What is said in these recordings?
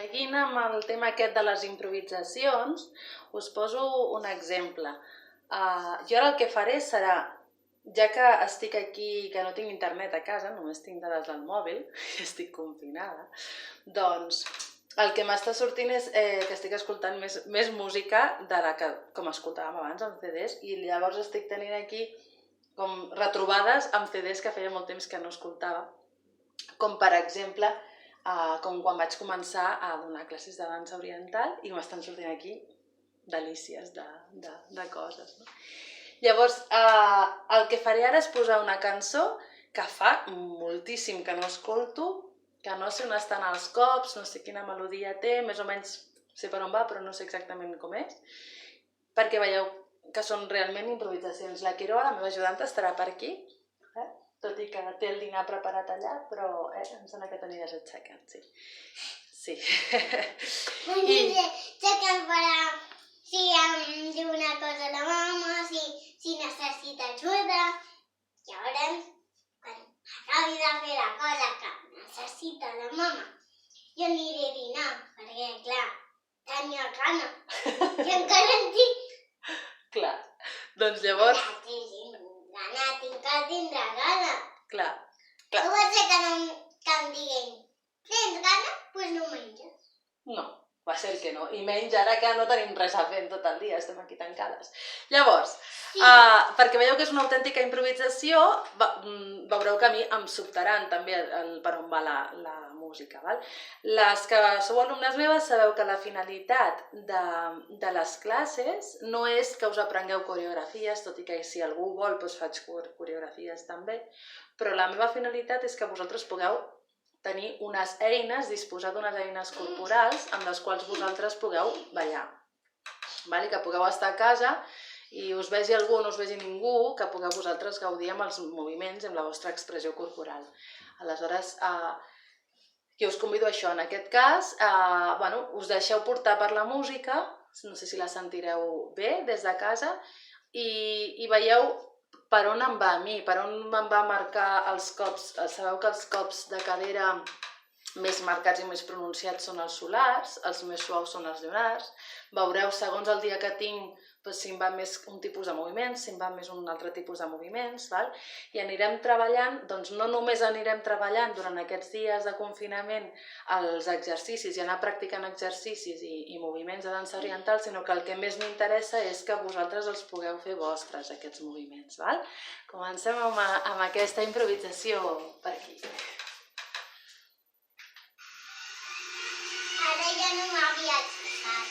Seguint amb el tema aquest de les improvisacions, us poso un exemple. Jo ara el que faré serà, ja que estic aquí, que no tinc internet a casa, només tinc dades del mòbil, i estic confinada, doncs el que m'està sortint és que estic escoltant més música de la que, com escoltàvem abans, amb CDs, i llavors estic tenint aquí com retrobades amb CDs que feia molt temps que no escoltava, com per exemple, com quan vaig començar a donar classes de dansa oriental i m'estan sortint aquí delícies de coses. No? Llavors, el que faré ara és posar una cançó que fa moltíssim que no escolto, que no sé on estan els cops, no sé quina melodia té, més o menys sé per on va, però no sé exactament com és, perquè veieu que són realment improvisacions. La Quiroga, la meva ajudanta, estarà per aquí, tot i que té el dinar preparat allà, però em sembla que t'aniries aixecant, sí. Sí. Sé que em farà, si em diu una cosa a la mama, si necessita ajuda. Llavors, quan acabi de fer la cosa que necessita la mama, jo aniré a dinar, perquè, clar, tenia gana. I encara en tinc. Clar, doncs llavors... Gana, tinc que tindre gana. Clar. No pot ser que em diguin, tens gana? Doncs no menges. No, va ser que no. I menys ara que no tenim res a fer tot el dia, estem aquí tancades. Llavors, perquè veieu que és una autèntica improvisació, veureu que a mi em sobtaran també per on va la música. Val? Les que sou alumnes meves sabeu que la finalitat de les classes no és que us aprengueu coreografies, tot i que si algú vol doncs faig coreografies també, però la meva finalitat és que vosaltres pugueu tenir unes eines, disposar d'unes eines corporals amb les quals vosaltres pugueu ballar. Que pugueu estar a casa i us vegi algú o no us vegi ningú, que pugueu vosaltres gaudir amb els moviments i amb la vostra expressió corporal. Aleshores, jo us convido a això. En aquest cas, us deixeu portar per la música, no sé si la sentireu bé des de casa, i veieu per on em va a mi, per on em va marcar els cops. Sabeu que els cops de cadera més marcats i més pronunciats són els solars, els més suaus són els lunars. Veureu, segons el dia que tinc, si em va més un tipus de moviments, si em va més un altre tipus de moviments, i anirem treballant, doncs no només anirem treballant durant aquests dies de confinament els exercicis i anar practicant exercicis i moviments de dansa oriental, sinó que el que més m'interessa és que vosaltres els pugueu fer vostres, aquests moviments. Comencem amb aquesta improvisació per aquí. Ara ja no m'havia explicat.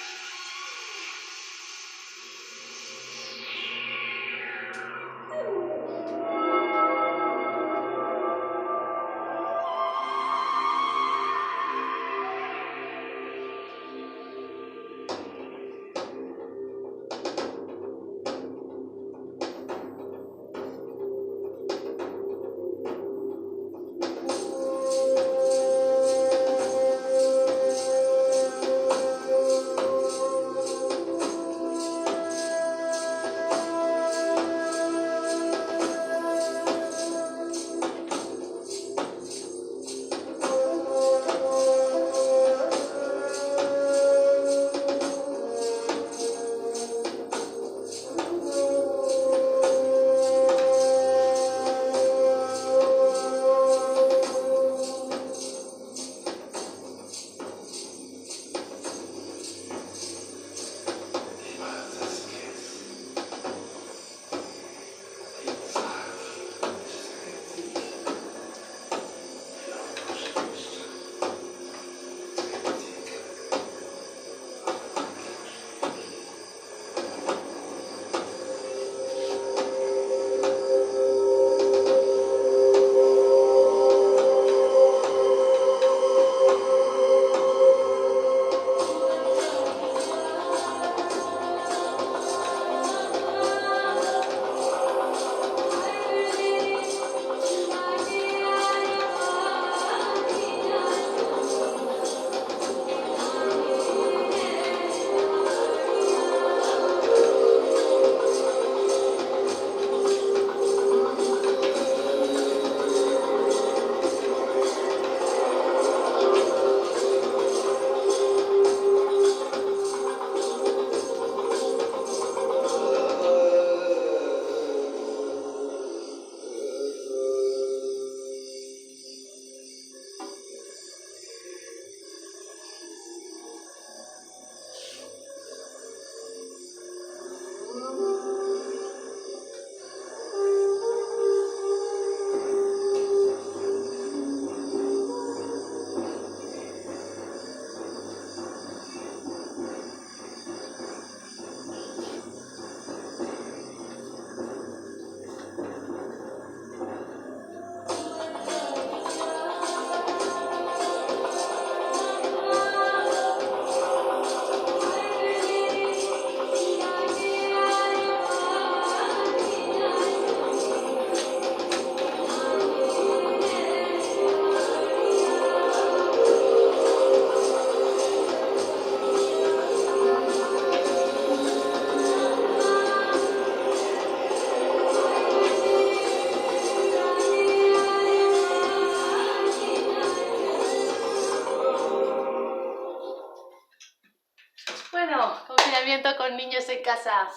viento con niños en casa.